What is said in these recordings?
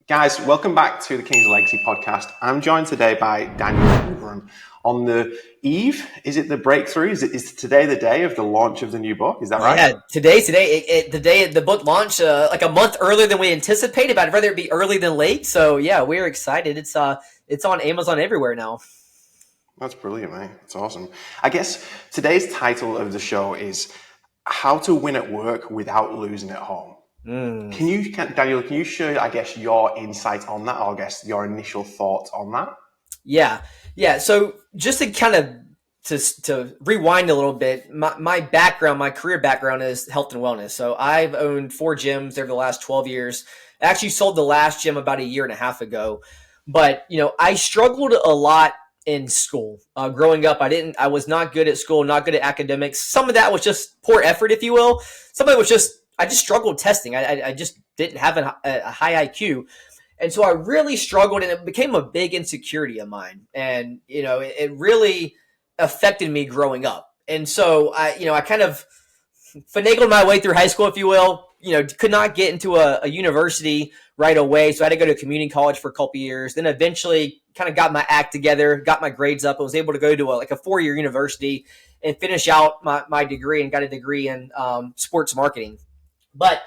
Guys, welcome back to the King's Legacy podcast. I'm joined today by Daniel Lee Woodrum. On the eve, is it the breakthrough? Is today the day of the launch of the new book? Is that right? Yeah, the day the book launched, like a month earlier than we anticipated. But I'd rather it be early than late. So yeah, we're excited. It's on Amazon everywhere now. That's brilliant, mate. That's awesome. I guess today's title of the show is How to Win at Work Without Losing at Home. Daniel, can you share, I guess, your insight on that, or I guess your initial thoughts on that? Yeah. So just to kind of to rewind a little bit, my background, my career background is health and wellness. So I've owned 4 gyms over the last 12 years. I actually sold the last gym about a year and a half ago. But, I struggled a lot in school. Growing up, I was not good at school, not good at academics. Some of that was just poor effort, if you will. Some of it was I just struggled testing. I just didn't have a high IQ. And so I really struggled, and it became a big insecurity of mine. And, it really affected me growing up. And so I kind of finagled my way through high school, if you will. Could not get into a university right away. So I had to go to community college for a couple years. Then eventually kind of got my act together, got my grades up. I was able to go to a 4-year university and finish out my degree, and got a degree in sports marketing. But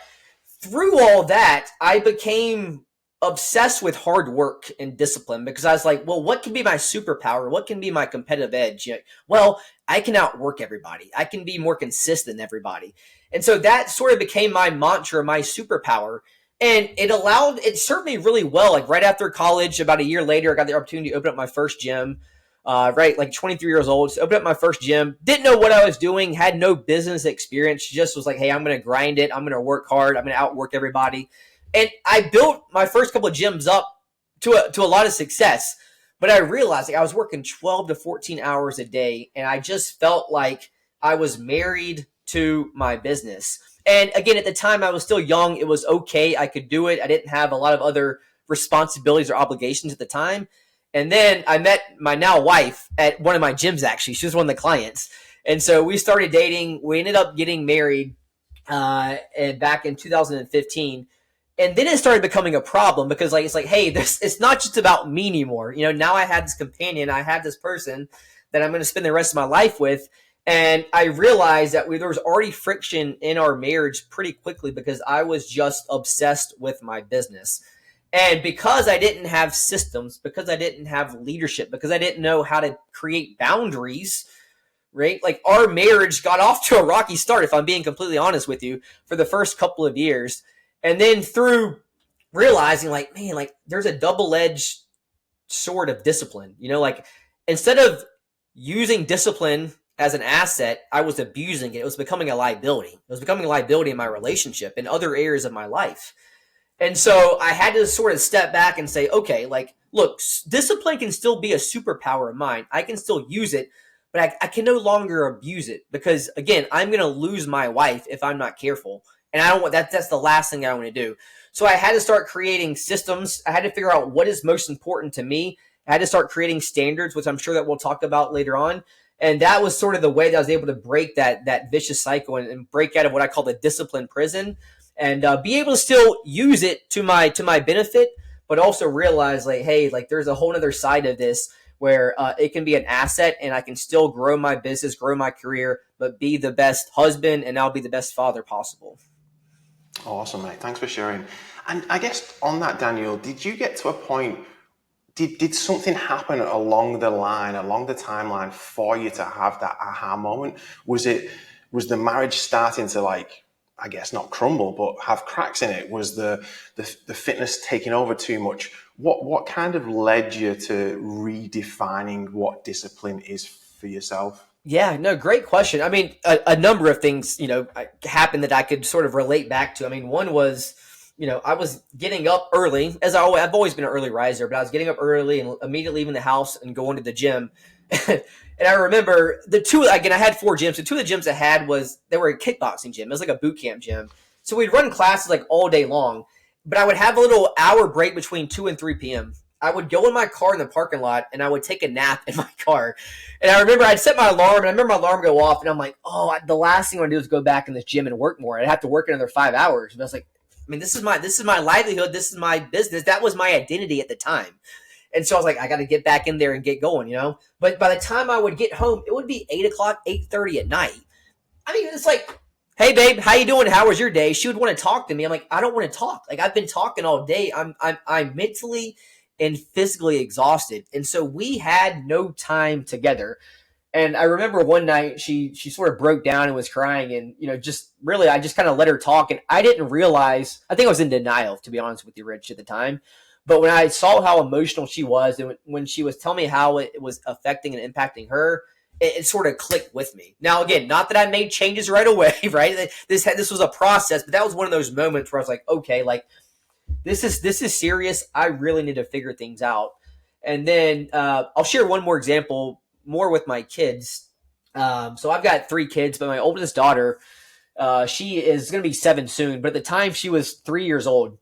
through all that, I became obsessed with hard work and discipline, because I was like, well, what can be my superpower? What can be my competitive edge? Well, I can outwork everybody. I can be more consistent than everybody. And so that sort of became my mantra, my superpower. And it served me really well. Like right after college, about a year later, I got the opportunity to open up my first gym. Like 23 years old, so opened up my first gym, didn't know what I was doing, had no business experience, just was like, hey, I'm going to grind it. I'm going to work hard. I'm going to outwork everybody. And I built my first couple of gyms up to a lot of success. But I realized I was working 12 to 14 hours a day, and I just felt like I was married to my business. And again, at the time I was still young. It was okay. I could do it. I didn't have a lot of other responsibilities or obligations at the time. And then I met my now wife at one of my gyms, actually. She was one of the clients. And so we started dating. We ended up getting married back in 2015. And then it started becoming a problem, because it's like, hey, it's not just about me anymore. Now I had this companion. I had this person that I'm going to spend the rest of my life with. And I realized that there was already friction in our marriage pretty quickly, because I was just obsessed with my business. And because I didn't have systems, because I didn't have leadership, because I didn't know how to create boundaries, right? Like our marriage got off to a rocky start, if I'm being completely honest with you, for the first couple of years. And then through realizing there's a double-edged sword of discipline, instead of using discipline as an asset, I was abusing it. It was becoming a liability. It was becoming a liability in my relationship and other areas of my life. And so I had to sort of step back and say, okay, look, discipline can still be a superpower of mine. I can still use it, but I can no longer abuse it, because again, I'm going to lose my wife if I'm not careful. And I don't want that. That's the last thing I want to do. So I had to start creating systems. I had to figure out what is most important to me. I had to start creating standards, which I'm sure that we'll talk about later on. And that was sort of the way that I was able to break that vicious cycle and break out of what I call the discipline prison, and be able to still use it to my benefit, but also realize hey, there's a whole other side of this where it can be an asset, and I can still grow my business, grow my career, but be the best husband, and I'll be the best father possible. Awesome, mate. Thanks for sharing. And I guess on that, Daniel, did you get to a point, did something happen along the timeline for you to have that aha moment? Was the marriage starting to I guess not crumble, but have cracks in it? Was the fitness taking over too much? What kind of led you to redefining what discipline is for yourself? Yeah, no, great question. I mean, a number of things, happened that I could sort of relate back to. I mean, one was, I was getting up early, I've always been an early riser, but I was getting up early and immediately leaving the house and going to the gym. And I remember I had 4 gyms. The 2 of the gyms I had they were a kickboxing gym. It was like a boot camp gym. So we'd run classes all day long, but I would have a little hour break between 2 and 3 p.m. I would go in my car in the parking lot, and I would take a nap in my car. And I remember I'd set my alarm, and I remember my alarm go off, and I'm like, the last thing I want to do is go back in this gym and work more. I'd have to work another 5 hours. And I was like, I mean, this is my livelihood. This is my business. That was my identity at the time. And so I was like, I got to get back in there and get going, you know? But by the time I would get home, it would be 8 o'clock, 8:30 at night. I mean, it's like, hey babe, how you doing? How was your day? She would want to talk to me. I'm like, I don't want to talk. Like, I've been talking all day. I'm mentally and physically exhausted. And so we had no time together. And I remember one night she sort of broke down and was crying, and just really I just kind of let her talk, and I didn't realize, I think I was in denial, to be honest with you, Rich, at the time. But when I saw how emotional she was, and when she was telling me how it was affecting and impacting her, it sort of clicked with me. Now, again, not that I made changes right away, right? This was a process, but that was one of those moments where I was like, okay, like this is serious. I really need to figure things out. And then I'll share one more example, more with my kids. So I've got 3 kids, but my oldest daughter, she is going to be 7 soon. But at the time, she was 3 years old.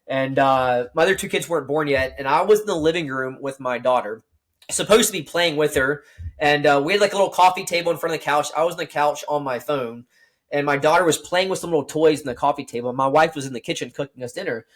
And my other 2 kids weren't born yet. And I was in the living room with my daughter, supposed to be playing with her. And we had like a little coffee table in front of the couch. I was on the couch on my phone. And my daughter was playing with some little toys in the coffee table. And my wife was in the kitchen cooking us dinner.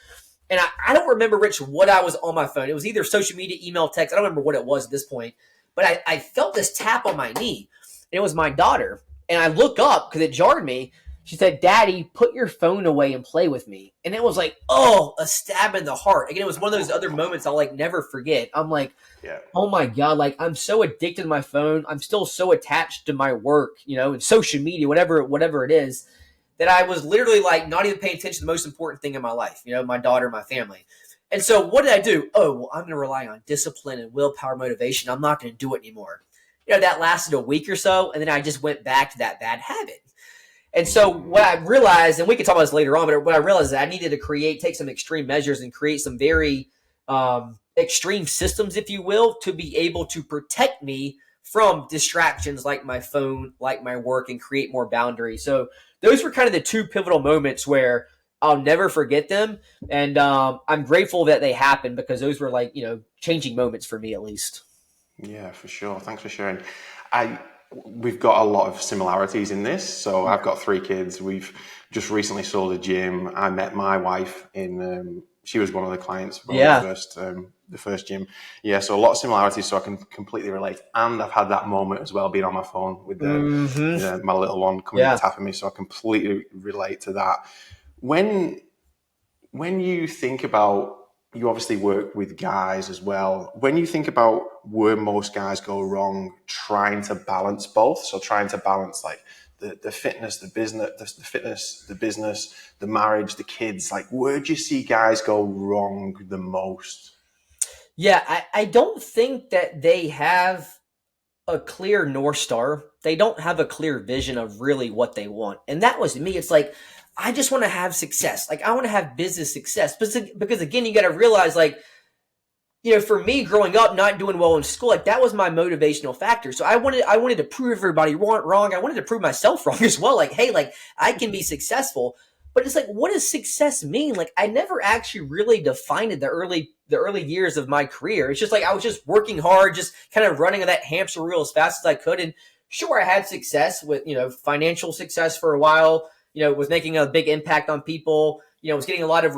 And I don't remember, Rich, what I was on my phone. It was either social media, email, text. I don't remember what it was at this point. But I felt this tap on my knee. And it was my daughter. And I look up because it jarred me. She said, Daddy, put your phone away and play with me. And it was like, oh, a stab in the heart. Again, it was one of those other moments I'll like never forget. I'm like, yeah. Oh my God, like I'm so addicted to my phone. I'm still so attached to my work, and social media, whatever it is, that I was literally like not even paying attention to the most important thing in my life, my daughter, my family. And so what did I do? Oh, well, I'm going to rely on discipline and willpower motivation. I'm not going to do it anymore. That lasted a week or so. And then I just went back to that bad habit. And so what I realized, and we can talk about this later on, but what I realized is that I needed to take some extreme measures and create some very extreme systems, if you will, to be able to protect me from distractions like my phone, like my work, and create more boundaries. So those were kind of the 2 pivotal moments where I'll never forget them. And I'm grateful that they happened, because those were like, changing moments for me, at least. Yeah, for sure. Thanks for sharing. We've got a lot of similarities in this. So I've got 3 kids. We've just recently sold a gym. I met my wife in, she was one of the clients from the first gym. Yeah, so a lot of similarities, so I can completely relate. And I've had that moment as well, being on my phone with my little one coming and tapping me, so I completely relate to that. When you think about, you obviously work with guys as well. When you think about where most guys go wrong trying to balance both, so trying to balance like the fitness, the business, the marriage, the kids, like where do you see guys go wrong the most? Yeah, I don't think that they have a clear North Star. They don't have a clear vision of really what they want. And that was me. It's like, I just want to have success. Like, I want to have business success. Because again, you got to realize, like, for me growing up, not doing well in school, like that was my motivational factor. So I wanted to prove everybody wrong. I wanted to prove myself wrong as well. Like, hey, like I can be successful. But it's like, what does success mean? Like, I never actually really defined it the early years of my career. It's just like I was just working hard, just kind of running on that hamster wheel as fast as I could. And sure, I had success with, financial success for a while. Was making a big impact on people. Was getting a lot of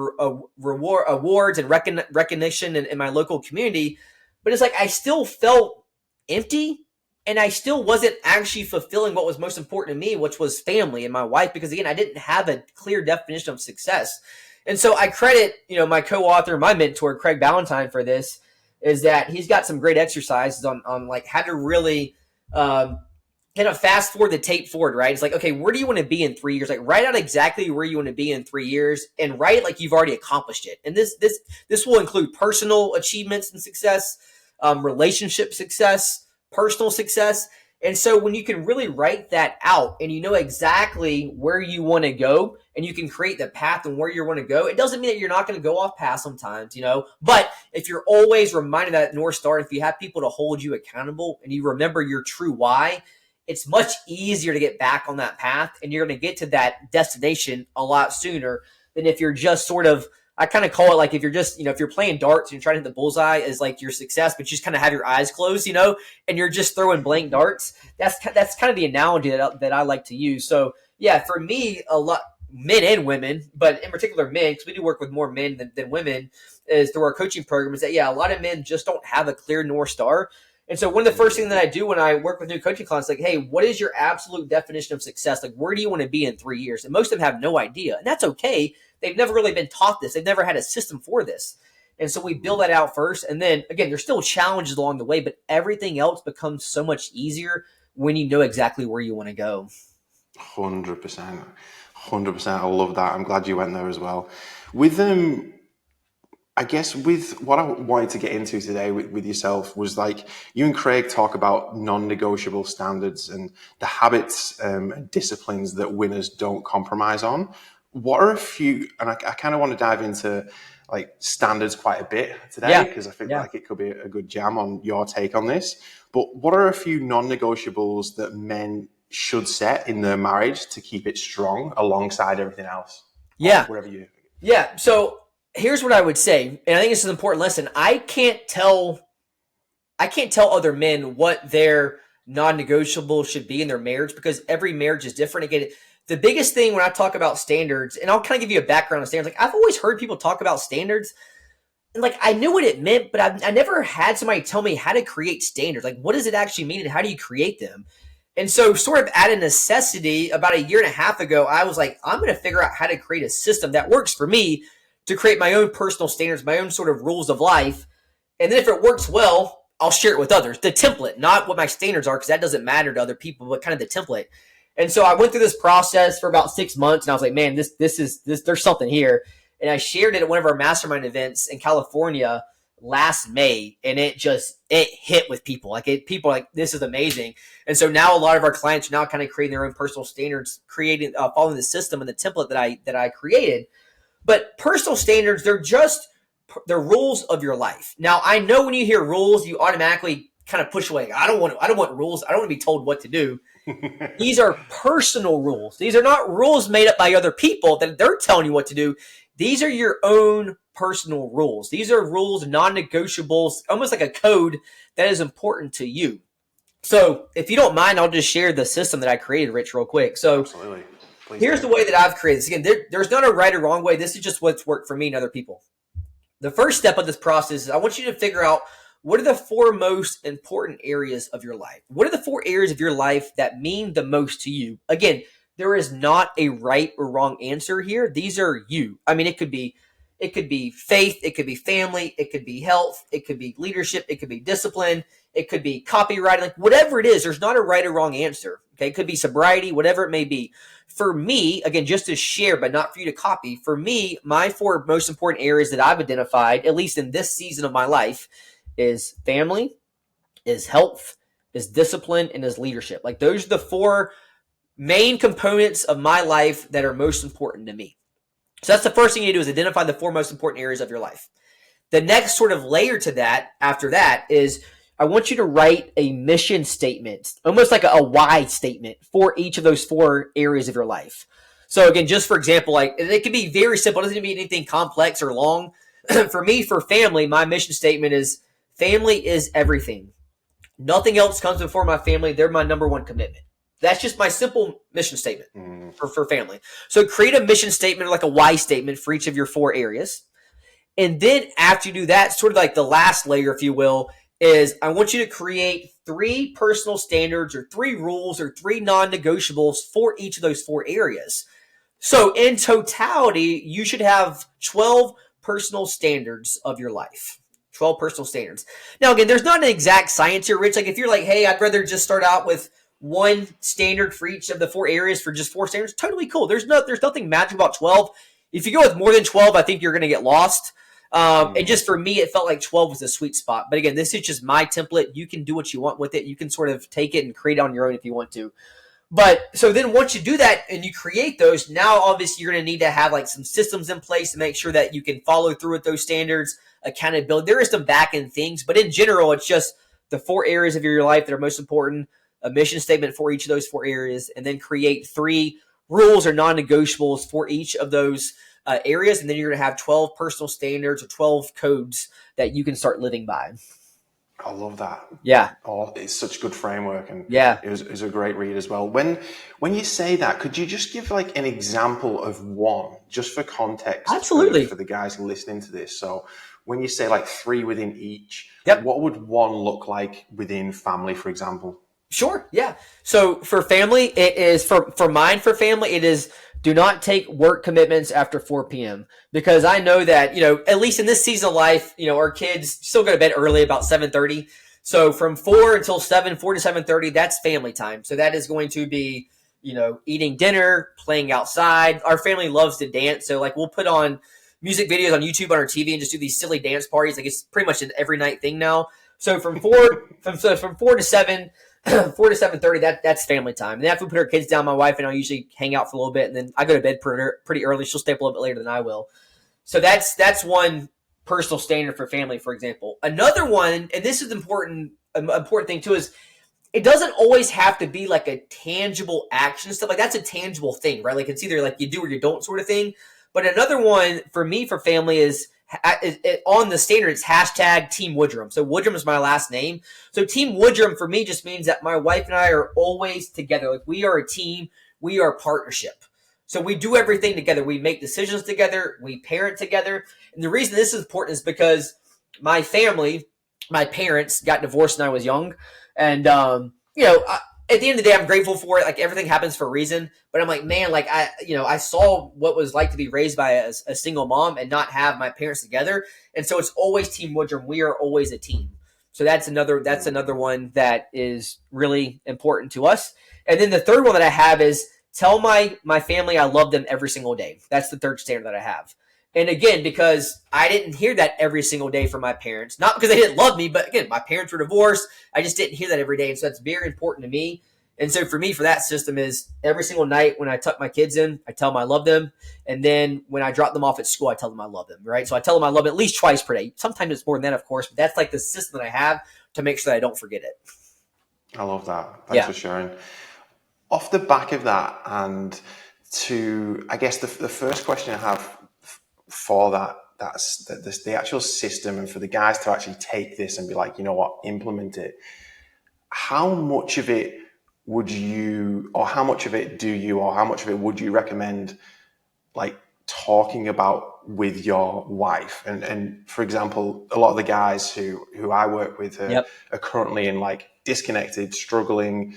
awards and recognition in my local community. But it's like I still felt empty, and I still wasn't actually fulfilling what was most important to me, which was family and my wife, because again, I didn't have a clear definition of success. And so I credit, my co-author, my mentor, Craig Ballantyne, for this, is that he's got some great exercises on like how to really kind of fast forward the tape forward, right? It's like, okay, where do you want to be in 3 years? Like, write out exactly where you want to be in 3 years, and write it like you've already accomplished it. And this will include personal achievements and success, relationship success, personal success. And so when you can really write that out and you know exactly where you want to go, and you can create the path and where you want to go, it doesn't mean that you're not going to go off path sometimes, but if you're always reminded that North Star, if you have people to hold you accountable and you remember your true why, it's much easier to get back on that path, and you're going to get to that destination a lot sooner than if you're just sort of, I kind of call it like if you're just, if you're playing darts and you're trying to hit the bullseye is like your success, but you just kind of have your eyes closed, and you're just throwing blank darts. That's kind of the analogy that I like to use. So yeah, for me, a lot, men and women, but in particular men, because we do work with more men than women, is through our coaching program, is that, yeah, a lot of men just don't have a clear North Star. And so one of the first things that I do when I work with new coaching clients, like, hey, what is your absolute definition of success? Like, where do you want to be in 3 years? And most of them have no idea. And that's okay. They've never really been taught this. They've never had a system for this. And so we build that out first. And then, again, there's still challenges along the way, but everything else becomes so much easier when you know exactly where you want to go. 100%. 100%. I love that. I'm glad you went there as well. With I guess with what I wanted to get into today with yourself was like you and Craig talk about non-negotiable standards and the habits and disciplines that winners don't compromise on. What are a few, and I kind of want to dive into like standards quite a bit today because I think like it could be a good jam on your take on this. But what are a few non-negotiables that men should set in their marriage to keep it strong alongside everything else? Yeah. Whatever you. Yeah. So here's what I would say, and I think this is an important lesson. I can't tell other men what their non-negotiable should be in their marriage because every marriage is different. Again, the biggest thing when I talk about standards, and I'll kind of give you a background on standards. Like I've always heard people talk about standards, and like I knew what it meant, but I never had somebody tell me how to create standards. Like what does it actually mean, and how do you create them? And so, sort of out of necessity, about a year and a half ago, I was like, I'm going to figure out how to create a system that works for me to create my own personal standards, my own sort of rules of life. And then if it works well, I'll share it with others. The template, not what my standards are, because that doesn't matter to other people, but kind of the template. And so I went through this process for about 6 months, and I was like, man, this there's something here. And I shared it at one of our mastermind events in California last May, and it hit with people. People are like, this is amazing. And so now a lot of our clients are now kind of creating their own personal standards, following the system and the template that I created. But personal standards, they're rules of your life. Now, I know when you hear rules, you automatically kind of push away. I don't want rules. I don't want to be told what to do. These are personal rules. These are not rules made up by other people that they're telling you what to do. These are your own personal rules. These are rules, non-negotiables, almost like a code that is important to you. So if you don't mind, I'll just share the system that I created, Rich, real quick. So Absolutely. Here's the way that I've created this. Again, there's not a right or wrong way. This is just what's worked for me and other people. The first step of this process is I want you to figure out what are the 4 most important areas of your life. What are the 4 areas of your life that mean the most to you? Again, there is not a right or wrong answer here. These are you. I mean, it could be faith, it could be family, it could be health, it could be leadership, it could be discipline, it could be copywriting, like whatever it is, there's not a right or wrong answer. Okay, it could be sobriety, whatever it may be. For me, again, just to share, but not for you to copy, for me, my 4 most important areas that I've identified, at least in this season of my life, is family, is health, is discipline, and is leadership. Like those are the 4 main components of my life that are most important to me. So that's the first thing you do is identify the 4 most important areas of your life. The next sort of layer to that, after that, is I want you to write a mission statement, almost like a why statement for each of those 4 areas of your life. So again, just for example, like it can be very simple. It doesn't need to be anything complex or long. For me, for family, my mission statement is family is everything. Nothing else comes before my family. They're my number 1 commitment. That's just my simple mission statement for family. So create a mission statement, like a why statement for each of your 4 areas. And then after you do that, sort of like the last layer, if you will, is I want you to create 3 personal standards or 3 rules or 3 non-negotiables for each of those 4 areas. So in totality, you should have 12 personal standards of your life. 12 personal standards. Now, again, there's not an exact science here, Rich. Like if you're like, hey, I'd rather just start out with 1 standard for each of the 4 areas for just 4 standards, totally cool. There's nothing magic about 12. If you go with more than 12, I think you're going to get lost. And just for me, it felt like 12 was a sweet spot. But again, this is just my template. You can do what you want with it. You can sort of take it and create it on your own if you want to. But so then once you do that and you create those, now obviously you're going to need to have like some systems in place to make sure that you can follow through with those standards, accountability. There is some back end things, but in general, it's just the 4 areas of your life that are most important, a mission statement for each of those 4 areas, and then create 3 rules or non-negotiables for each of those areas. And then you're going to have 12 personal standards or 12 codes that you can start living by. I love that. Yeah. Oh, it's such a good framework, and Yeah. it was a great read as well. When you say that, could you just give like an example of one, just for context Absolutely. for the guys listening to this? So when you say like three within each, Yep. what would one look like within family, for example? Sure. Yeah. So for family, it is for mine for family, it is do not take work commitments after 4 p.m. because I know that, at least in this season of life, our kids still go to bed early about 7:30. So from 4 until 7, 4 to 7:30, that's family time. So that is going to be, eating dinner, playing outside. Our family loves to dance. So like we'll put on music videos on YouTube on our TV and just do these silly dance parties. Like it's pretty much an every night thing now. So from 4 to 7 4 to 7:30, that's family time. And then after we put our kids down, my wife and I usually hang out for a little bit, and then I go to bed pretty early. She'll stay up a little bit later than I will. So that's one personal standard for family, for example. Another one, and this is important thing too, is it doesn't always have to be like a tangible action stuff. Like that's a tangible thing, right? Like it's either like you do or you don't sort of thing. But another one for me for family is on the standard, it's hashtag Team Woodrum. So Woodrum is my last name. So Team Woodrum for me just means that my wife and I are always together. Like we are a team. We are a partnership. So we do everything together. We make decisions together. We parent together. And the reason this is important is because my family, my parents got divorced when I was young. And, at the end of the day, I'm grateful for it. Like everything happens for a reason, but I'm like, man, like I saw what was like to be raised by a single mom and not have my parents together. And so it's always Team Woodrum. We are always a team. So that's another one that is really important to us. And then the third one that I have is tell my family I love them every single day. That's the third standard that I have. And again, because I didn't hear that every single day from my parents, not because they didn't love me, but again, my parents were divorced. I just didn't hear that every day. And so that's very important to me. And so for me, for that system is every single night when I tuck my kids in, I tell them I love them. And then when I drop them off at school, I tell them I love them, right? So I tell them I love them at least twice per day. Sometimes it's more than that, of course, but that's like the system that I have to make sure that I don't forget it. I love that. Thanks for sharing. Off the back of that, and I guess the first question I have for that's the actual system, and for the guys to actually take this and be like, you know what, implement it. How much of it would you, or how much of it do you, or how much of it would you recommend, like talking about with your wife? And for example, a lot of the guys who I work with are currently in like disconnected, struggling,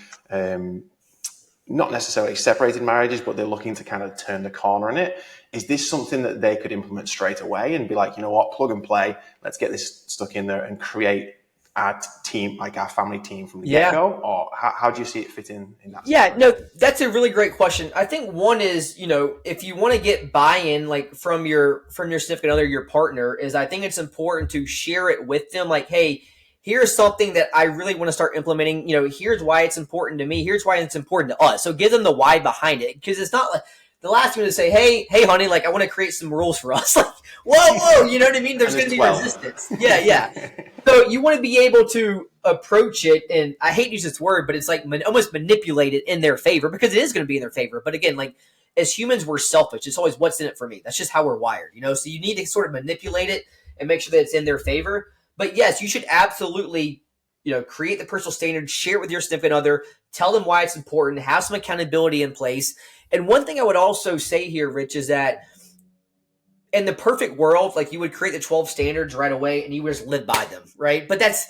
not necessarily separated marriages, but they're looking to kind of turn the corner in it. Is this something that they could implement straight away and be like, you know what, plug and play, let's get this stuck in there and create our team, like our family team from the get-go? Or how do you see it fit in that? Yeah, no, that's a really great question. I think one is, if you want to get buy-in, like from your significant other, your partner, is I think it's important to share it with them. Like, hey, here's something that I really want to start implementing. Here's why it's important to me. Here's why it's important to us. So give them the why behind it, because it's not like the last thing to say, hey, honey, like I want to create some rules for us. Like, whoa, you know what I mean? There's going to be resistance. Yeah. So you want to be able to approach it, and I hate to use this word, but it's like almost manipulate it in their favor, because it is going to be in their favor. But again, like as humans, we're selfish. It's always what's in it for me. That's just how we're wired, So you need to sort of manipulate it and make sure that it's in their favor. But yes, you should absolutely, create the personal standard, share it with your significant other, tell them why it's important, have some accountability in place. And one thing I would also say here, Rich, is that in the perfect world, like you would create the 12 standards right away and you would just live by them, right? But that's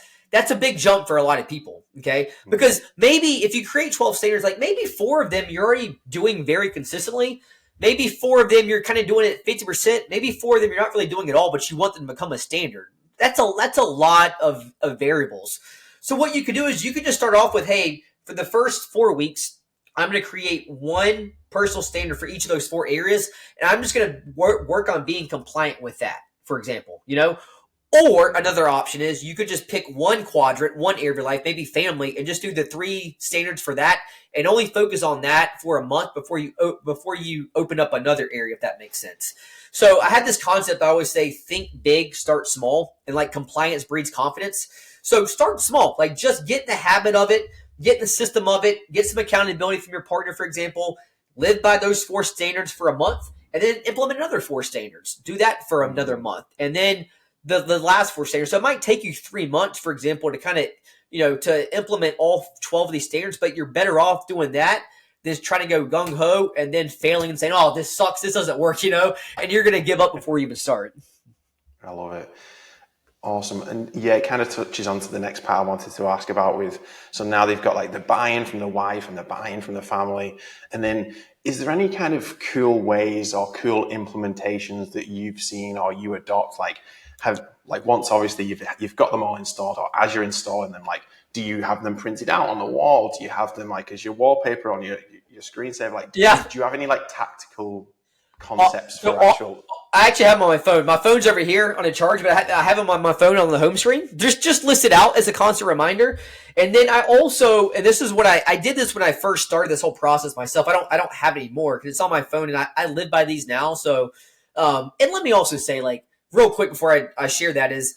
a big jump for a lot of people, okay? Because maybe if you create 12 standards, like maybe 4 of them you're already doing very consistently. Maybe 4 of them you're kind of doing it 50%. Maybe 4 of them you're not really doing at all, but you want them to become a standard. That's a lot of variables. So what you could do is you could just start off with, hey, for the first 4 weeks, I'm going to create one personal standard for each of those 4 areas, and I'm just going to work on being compliant with that, for example, Or another option is you could just pick one quadrant, one area of your life, maybe family, and just do the 3 standards for that, and only focus on that for a month before you open up another area, if that makes sense. So I had this concept I always say, think big, start small, and like compliance breeds confidence. So start small, like just get in the habit of it, get in the system of it, get some accountability from your partner, for example, live by those 4 standards for a month, and then implement another 4 standards. Do that for another month. And then the last 4 standards. So it might take you 3 months, for example, to kind of, to implement all 12 of these standards, but you're better off doing that than trying to go gung ho and then failing and saying, oh, this sucks, this doesn't work, and you're going to give up before you even start. I love it. Awesome. And yeah, it kind of touches on to the next part I wanted to ask about so now they've got like the buy-in from the wife and the buy-in from the family. And then is there any kind of cool ways or cool implementations that you've seen or you adopt, once obviously you've got them all installed, or as you're installing them, like, do you have them printed out on the wall? Do you have them like as your wallpaper on your screensaver? Like, do you have any like tactical concepts for actual? I actually have them on my phone. My phone's over here on a charge, but I have them on my phone on the home screen. Just listed out as a constant reminder. And then I also, and this is what I did this when I first started this whole process myself. I don't have it anymore because it's on my phone, and I live by these now. So, and let me also say, like, real quick before I share that is,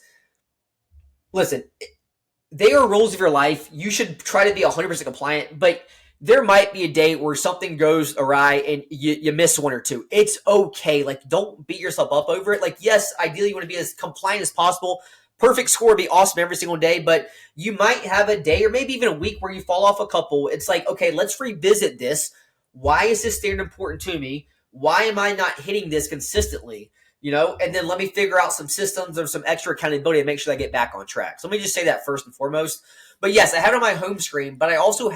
listen, they are rules of your life. You should try to be 100% compliant, but there might be a day where something goes awry and you miss one or two. It's okay. Like, don't beat yourself up over it. Like, yes, ideally you want to be as compliant as possible. Perfect score would be awesome every single day, but you might have a day or maybe even a week where you fall off a couple. It's like, okay, let's revisit this. Why is this standard important to me? Why am I not hitting this consistently? And then let me figure out some systems or some extra accountability to make sure I get back on track. So let me just say that first and foremost. But yes, I have it on my home screen, but I also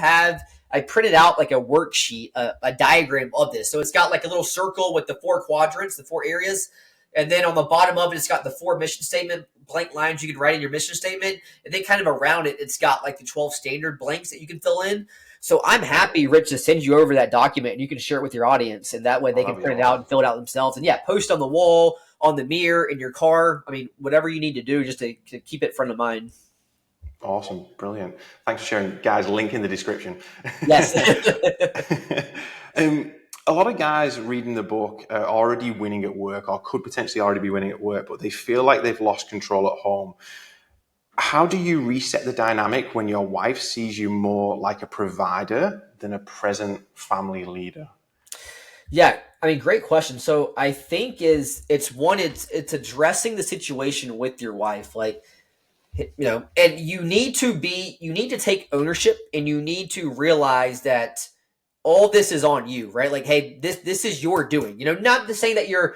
I printed out like a worksheet, a diagram of this. So it's got like a little circle with the 4 quadrants, the 4 areas. And then on the bottom of it, it's got the 4 mission statement blank lines you can write in your mission statement. And then kind of around it, it's got like the 12 standard blanks that you can fill in. So I'm happy, Rich, to send you over that document and you can share it with your audience. And that way they can print it out and fill it out themselves. And yeah, post on the wall, on the mirror, in your car. I mean, whatever you need to do just to keep it front of mind. Awesome. Brilliant. Thanks for sharing. Guys, link in the description. Yes. A lot of guys reading the book are already winning at work or could potentially already be winning at work, but they feel like they've lost control at home. How do you reset the dynamic when your wife sees you more like a provider than a present family leader? Yeah, I mean, great question. So I think it's addressing the situation with your wife. Like, and you need to take ownership, and you need to realize that all this is on you, right? Like, hey, this is your doing. Not to say that your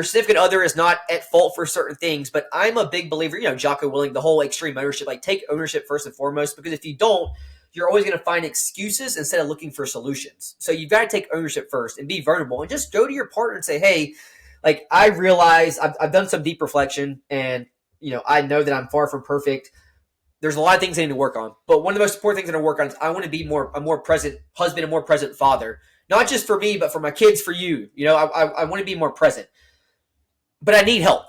significant other is not at fault for certain things, but I'm a big believer, Jocko Willing, the whole extreme ownership, like take ownership first and foremost, because if you don't, you're always going to find excuses instead of looking for solutions. So you've got to take ownership first and be vulnerable and just go to your partner and say, hey, like, I realize I've done some deep reflection, and I know that I'm far from perfect. There's a lot of things I need to work on, but one of the most important things I need to work on is I want to be a more present husband, a more present father, not just for me, but for my kids, for you. I want to be more present, but I need help.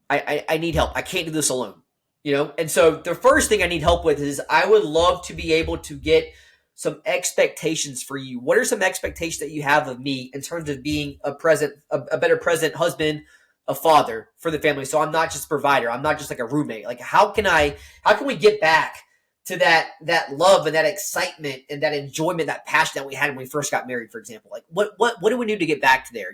I need help. I can't do this alone. And so the first thing I need help with is I would love to be able to get some expectations for you. What are some expectations that you have of me in terms of being a better present husband, a father for the family? So I'm not just a provider. I'm not just like a roommate. Like, how can we get back to that love and that excitement and that enjoyment, that passion that we had when we first got married, for example? Like, what do we need to get back to there?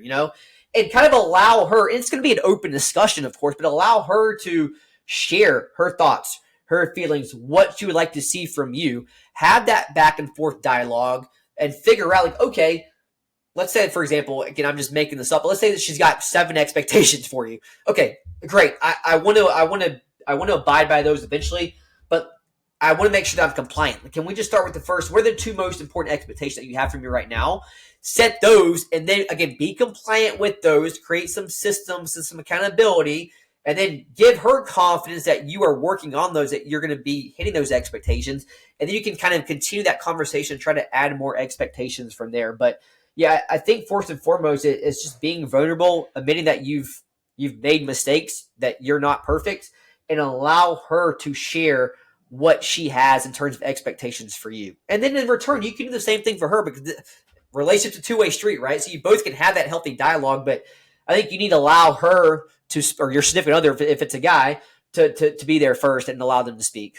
And kind of allow her, and it's going to be an open discussion, of course, but allow her to share her thoughts, her feelings, what she would like to see from you. Have that back and forth dialogue and figure out, like, okay, let's say, for example, again, I'm just making this up, but let's say that she's got 7 expectations for you. Okay, great. I want to abide by those eventually, but I want to make sure that I'm compliant. Can we just start with the first? What are the 2 most important expectations that you have from me right now? Set those, and then again, be compliant with those. Create some systems and some accountability, and then give her confidence that you are working on those, that you're going to be hitting those expectations, and then you can kind of continue that conversation, try to add more expectations from there. But yeah, I think first and foremost, it's just being vulnerable, admitting that you've made mistakes, that you're not perfect, and allow her to share what she has in terms of expectations for you. And then in return, you can do the same thing for her, because the relationship's a 2-way street, right? So you both can have that healthy dialogue, but I think you need to allow her or your significant other, if it's a guy, to be there first and allow them to speak.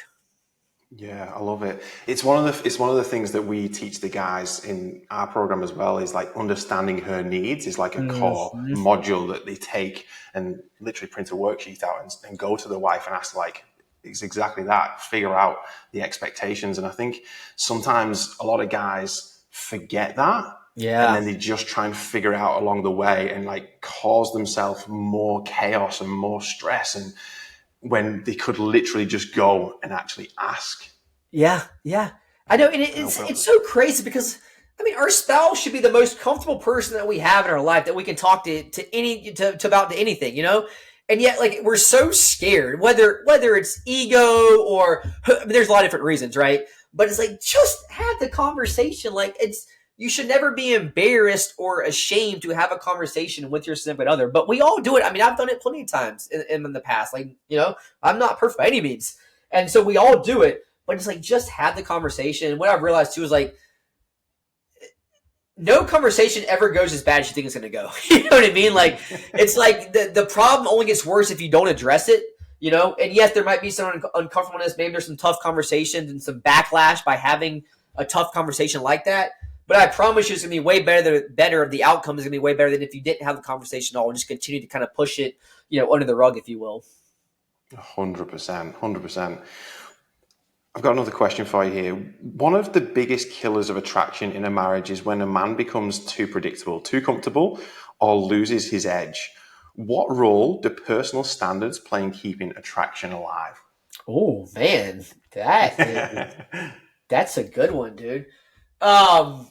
Yeah, I love it. It's one of the things that we teach the guys in our program as well, is like understanding her needs is like a core Mhm. module that they take and literally print a worksheet out and go to the wife and ask, like, it's exactly that, figure out the expectations. And I think sometimes a lot of guys forget that, and Yeah. then they just try and figure it out along the way and like cause themselves more chaos and more stress, and when they could literally just go and actually ask. Yeah, yeah. I know, and Oh, it's well, so crazy because I mean, our spouse should be the most comfortable person that we have in our life that we can talk to about to anything, you know. And yet, like, we're so scared, whether it's ego or I mean, there's a lot of different reasons, right? But it's like just have the conversation. Like, it's you should never be embarrassed or ashamed to have a conversation with your significant other. But we all do it. I mean, I've done it plenty of times in the past. Like, you know, I'm not perfect by any means, and so we all do it, but it's like just have the conversation. And what I've realized too is like no conversation ever goes as bad as you think it's going to go. You know what I mean? Like it's like the problem only gets worse if you don't address it. You know, and yes, there might be some uncomfortableness. Maybe there's some tough conversations and some backlash by having a tough conversation like that. But I promise you, it's going to be way better. Better, the outcome is going to be way better than if you didn't have the conversation at all and just continue to kind of push it, you know, under the rug, if you will. 100%, 100%. I've got another question for you here. One of the biggest killers of attraction in a marriage is when a man becomes too predictable, too comfortable, or loses his edge. What role do personal standards play in keeping attraction alive? Oh man, And that's a good one, dude. Um,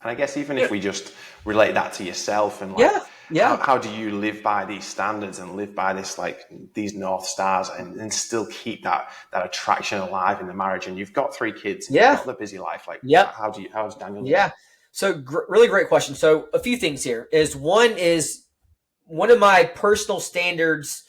I guess even if we just relate that to yourself and like, yeah, how, yeah, how do you live by these standards and live by this, like these North Stars, and still keep that attraction alive in the marriage? And you've got 3 kids and you've yeah, got the busy life. Like, yep, how does Daniel do yeah. that? So really great question. So a few things here is one of my personal standards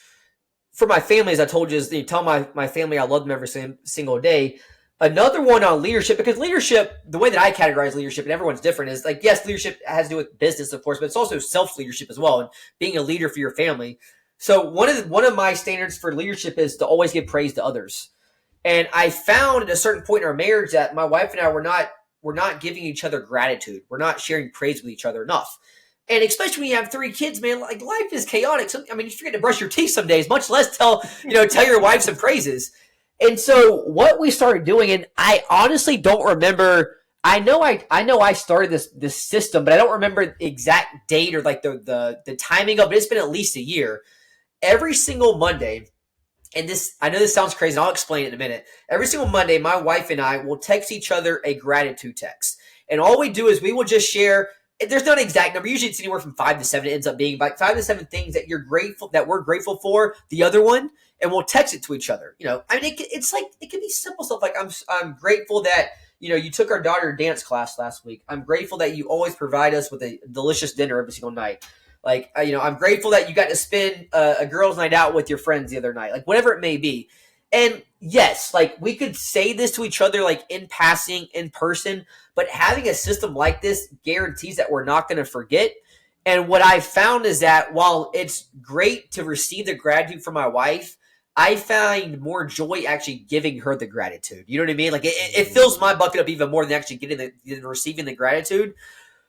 for my family, as I told you, is you tell my family I love them every single day. Another one on leadership, because leadership, the way that I categorize leadership, and everyone's different, is like, yes, leadership has to do with business, of course, but it's also self leadership as well, and being a leader for your family. So one of my standards for leadership is to always give praise to others. And I found at a certain point in our marriage that my wife and I were not giving each other gratitude. We're not sharing praise with each other enough. And especially when you have 3 kids, man, like life is chaotic. I mean, you forget to brush your teeth some days, much less tell your wife some praises. And so what we started doing, and I honestly don't remember. I know I started this system, but I don't remember the exact date or like the timing of it. It's been at least a year. Every single Monday, and this I know this sounds crazy, and I'll explain it in a minute. Every single Monday, my wife and I will text each other a gratitude text. And all we do is we will just share. There's not an exact number. Usually it's anywhere from 5 to 7. It ends up being like 5 to 7 things that we're grateful for, the other one, and we'll text it to each other. You know, I mean, it's like it can be simple stuff like I'm grateful that you took our daughter to dance class last week. I'm grateful that you always provide us with a delicious dinner every single night. Like, I'm grateful that you got to spend a girls' night out with your friends the other night, like whatever it may be. And yes, like we could say this to each other, like in passing, in person, but having a system like this guarantees that we're not going to forget. And what I found is that while it's great to receive the gratitude from my wife, I find more joy actually giving her the gratitude. You know what I mean? Like it fills my bucket up even more than actually than receiving the gratitude.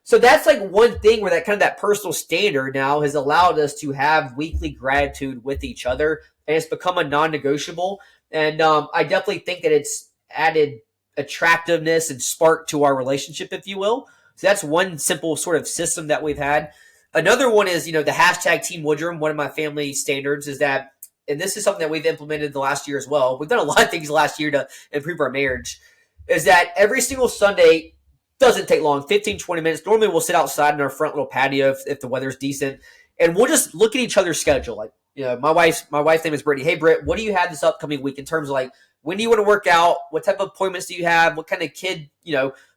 So that's like one thing where that kind of that personal standard now has allowed us to have weekly gratitude with each other, and it's become a non-negotiable. And I definitely think that it's added attractiveness and spark to our relationship, if you will. So that's one simple sort of system that we've had. Another one is, the hashtag Team Woodrum. One of my family standards is that, and this is something that we've implemented the last year as well. We've done a lot of things last year to improve our marriage. Is that every single Sunday, doesn't take long, 15, 20 minutes. Normally we'll sit outside in our front little patio if the weather's decent, and we'll just look at each other's schedule. Like, my wife's name is Brittany. Hey, Britt, what do you have this upcoming week in terms of like, when do you want to work out? What type of appointments do you have? What kind of kid,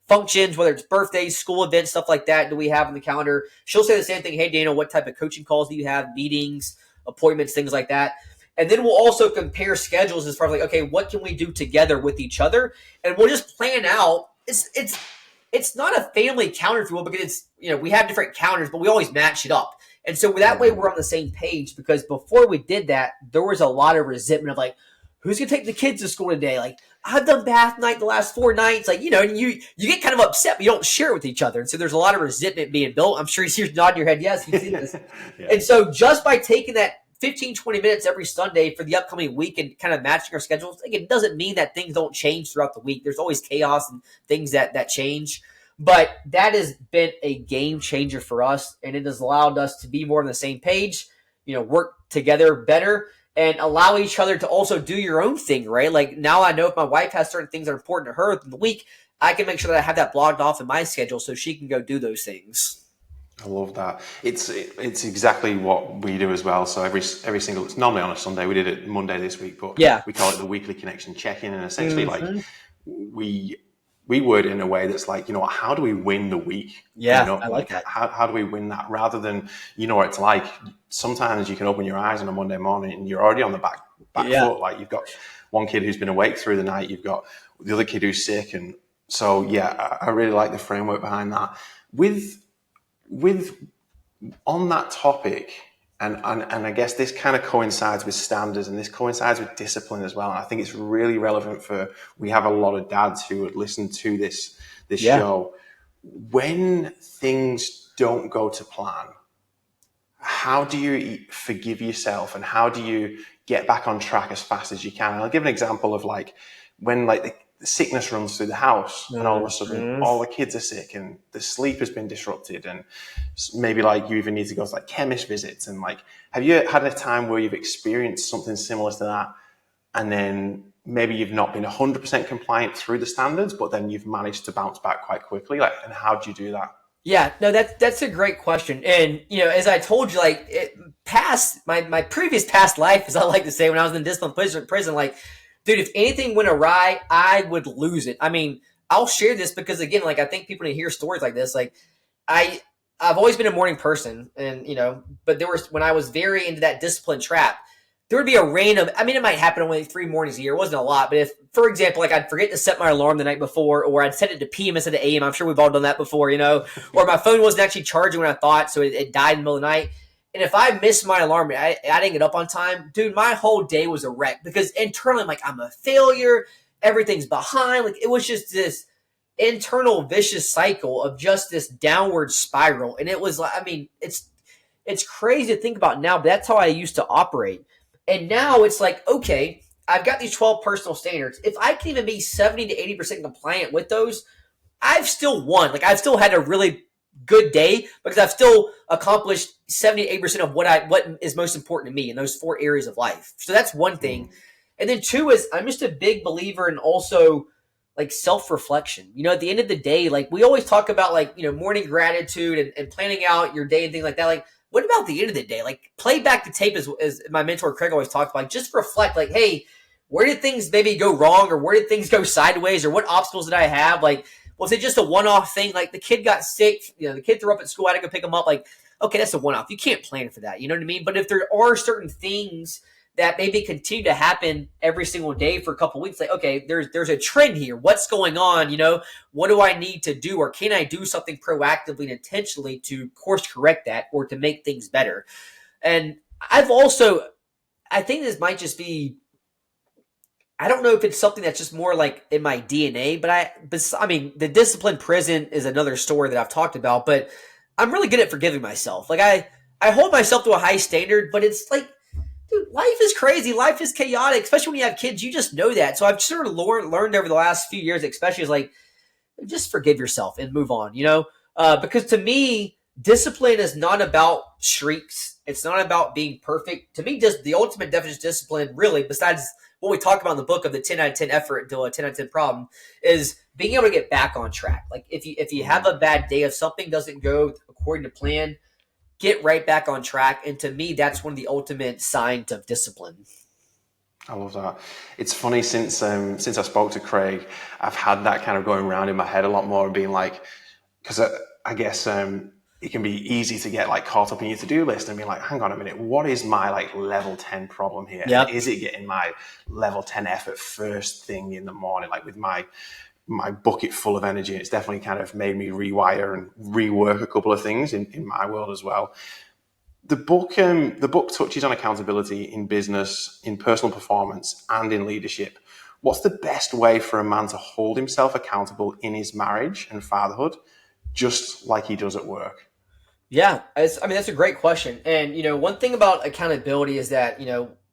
functions, whether it's birthdays, school events, stuff like that, do we have on the calendar? She'll say the same thing. Hey, Daniel, what type of coaching calls do you have? Meetings, appointments, things like that. And then we'll also compare schedules as far as like, okay, what can we do together with each other? And we'll just plan out. It's not a family calendar, if you will, because it's, we have different calendars, but we always match it up. And so that way we're on the same page, because before we did that, there was a lot of resentment of like, who's going to take the kids to school today? Like, I've done bath night the last 4 nights. Like, and you get kind of upset, but you don't share it with each other. And so there's a lot of resentment being built. I'm sure you're nodding your head. Yes, you've seen this. Yeah. And so just by taking that 15, 20 minutes every Sunday for the upcoming week and kind of matching our schedules, it doesn't mean that things don't change throughout the week. There's always chaos and things that change. But that has been a game changer for us, and it has allowed us to be more on the same page, work together better, and allow each other to also do your own thing, right? Like now I know if my wife has certain things that are important to her in the week, I can make sure that I have that blocked off in my schedule so she can go do those things. I love that. It's exactly what we do as well. So every single, it's normally on a Sunday. We did it Monday this week, but we call it the weekly connection check-in, and essentially like we word in a way that's like, how do we win the week? I like that. How do we win that? Rather than, what it's like. Sometimes you can open your eyes on a Monday morning and you're already on the back foot. Like you've got one kid who's been awake through the night. You've got the other kid who's sick. And so, I really like the framework behind that. With on that topic, and I guess this kind of coincides with standards and this coincides with discipline as well. And I think it's really relevant we have a lot of dads who would listen to this show. When things don't go to plan, how do you forgive yourself and how do you get back on track as fast as you can? And I'll give an example of like when like the sickness runs through the house and all of a sudden all the kids are sick and the sleep has been disrupted, and maybe like you even need to go to like chemist visits, and like, have you had a time where you've experienced something similar to that and then maybe you've not been 100% compliant through the standards, but then you've managed to bounce back quite quickly? Like, and how do you do that? Yeah, no, that's a great question. And, as I told you, like my previous past life, as I like to say, when I was in discipline prison, like, dude, if anything went awry, I would lose it. I mean, I'll share this because, again, like, I think people need to hear stories like this. Like, I've always been a morning person, and, but when I was very into that discipline trap, there would be a random, it might happen only 3 mornings a year. It wasn't a lot, but if, for example, like I'd forget to set my alarm the night before, or I'd set it to PM instead of AM. I'm sure we've all done that before, or my phone wasn't actually charging when I thought, so it died in the middle of the night. And if I missed my alarm, I didn't get up on time, dude, my whole day was a wreck because internally I'm like, I'm a failure. Everything's behind. Like, it was just this internal vicious cycle of just this downward spiral. And it was like, it's crazy to think about now, but that's how I used to operate. And now it's like, okay, I've got these 12 personal standards. If I can even be 70 to 80% compliant with those, I've still won. Like, I've still had a really good day because I've still accomplished 78% of what is most important to me in those 4 areas of life. So that's one thing. And then 2 is I'm just a big believer in also like self-reflection. At the end of the day, like we always talk about like, morning gratitude and planning out your day and things like that. Like, what about the end of the day? Like, play back the tape as my mentor Craig always talked about. Like, just reflect like, hey, where did things maybe go wrong, or where did things go sideways, or what obstacles did I have? Like, was it just a one-off thing? Like, the kid got sick, the kid threw up at school, I had to go pick him up. Like, okay, that's a one-off. You can't plan for that. You know what I mean? But if there are certain things that maybe continue to happen every single day for a couple of weeks, like, okay, there's a trend here. What's going on? What do I need to do? Or can I do something proactively and intentionally to course correct that or to make things better? And I think this might just be, I don't know if it's something that's just more like in my DNA, but the discipline prison is another story that I've talked about, but I'm really good at forgiving myself. Like I hold myself to a high standard, but it's like, dude, life is crazy. Life is chaotic, especially when you have kids. You just know that. So I've sort of learned over the last few years, especially, is like, just forgive yourself and move on, because to me, discipline is not about shrieks. It's not about being perfect. To me, just the ultimate definition of discipline, really, besides what we talk about in the book of the 10 out of 10 effort until a 10 out of 10 problem, is being able to get back on track. Like if you have a bad day, if something doesn't go according to plan, get right back on track. And to me, that's one of the ultimate signs of discipline. I love that. It's funny, since I spoke to Craig, I've had that kind of going around in my head a lot more and being like, because I guess it can be easy to get like caught up in your to-do list and be like, hang on a minute, what is my like level 10 problem here? Yep. Is it getting my level 10 effort first thing in the morning, like with my bucket full of energy? And it's definitely kind of made me rewire and rework a couple of things in my world as well. The book touches on accountability in business, in personal performance, and in leadership. What's the best way for a man to hold himself accountable in his marriage and fatherhood, just like he does at work? Yeah, I mean that's a great question. And one thing about accountability is that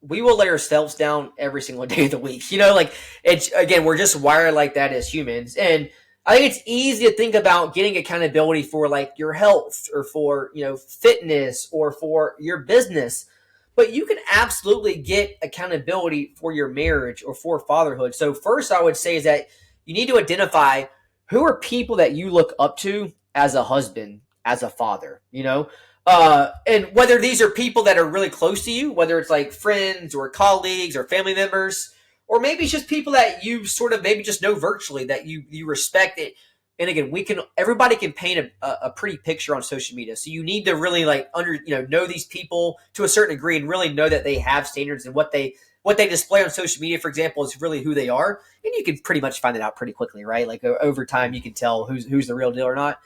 we will let ourselves down every single day of the week. Like it's again, we're just wired like that as humans. And I think it's easy to think about getting accountability for like your health or for fitness or for your business, but you can absolutely get accountability for your marriage or for fatherhood. So first, I would say is that you need to identify who are people that you look up to as a husband, as a father, and whether these are people that are really close to you, whether it's like friends or colleagues or family members, or maybe it's just people that you sort of maybe just know virtually that you respect it. And again, everybody can paint a pretty picture on social media. So you need to really like know these people to a certain degree and really know that they have standards and what they display on social media, for example, is really who they are. And you can pretty much find it out pretty quickly, right? Like over time, you can tell who's the real deal or not.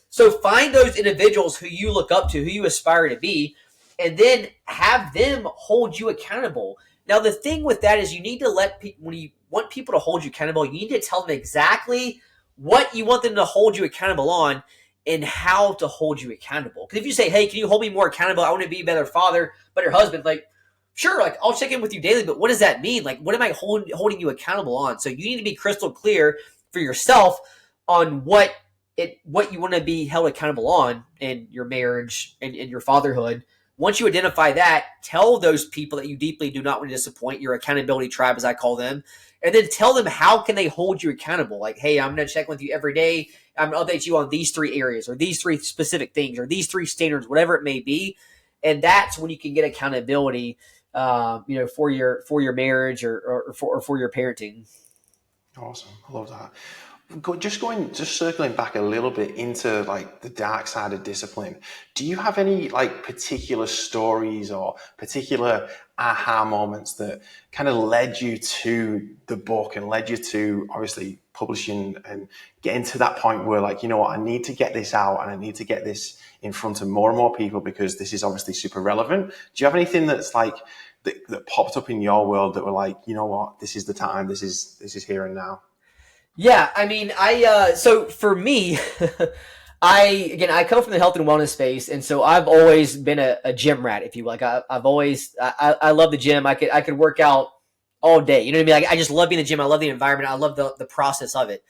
So find those individuals who you look up to, who you aspire to be, and then have them hold you accountable. Now, the thing with that is you need to let people, when you want people to hold you accountable, you need to tell them exactly what you want them to hold you accountable on and how to hold you accountable. Because if you say, hey, can you hold me more accountable? I want to be a better father, better husband. Like, sure, like I'll check in with you daily, but what does that mean? Like, what am I holding you accountable on? So you need to be crystal clear for yourself on what you want to be held accountable on in your marriage and in your fatherhood. Once you identify that, tell those people that you deeply do not want to disappoint, your accountability tribe, as I call them, and then tell them how can they hold you accountable. Like, hey, I'm going to check with you every day. I'm going to update you on these 3 areas or these 3 specific things or these 3 standards, whatever it may be. And that's when you can get accountability, for your marriage or for your parenting. Awesome. I love that. Just circling back a little bit into like the dark side of discipline. Do you have any like particular stories or particular aha moments that kind of led you to the book and led you to obviously publishing and getting to that point where like, you know what, I need to get this out and I need to get this in front of more and more people because this is obviously super relevant. Do you have anything that's like that popped up in your world that were like, you know what, this is the time, this is here and now? Yeah, I mean, so for me, I come from the health and wellness space, and so I've always been a gym rat, if you will. Like I've always I love the gym. I could work out all day. You know what I mean? Like I just love being in the gym. I love the environment. I love the process of it.